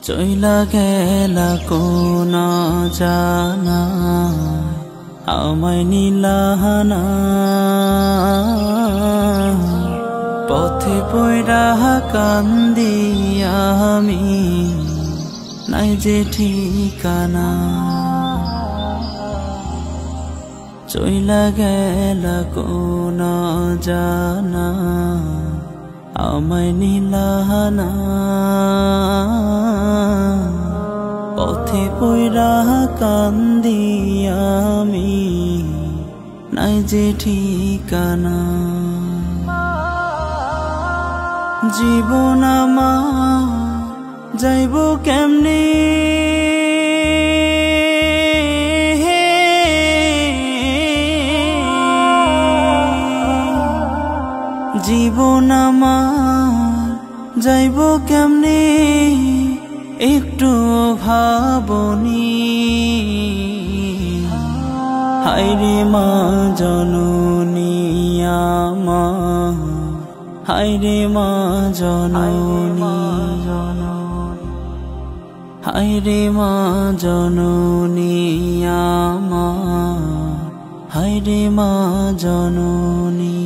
চইলা গেলা কোন জানা আমায় নিলাহানা পথে পয়রা কান্দি আমি নাই যে ঠিকানা চইলা গেলা কোন জানা আমায় নিলাহানা পথে পয়রা কান্দি আমি নাই যে ঠিকানা জীবন আমার যাইব কেমনে জীবন আমার যাইব কেমনে একটু ভাবনি হায়রে মা জননী আমার হায়রে মা জননী হায়রে মা জননী আমার হায়রে মা জননী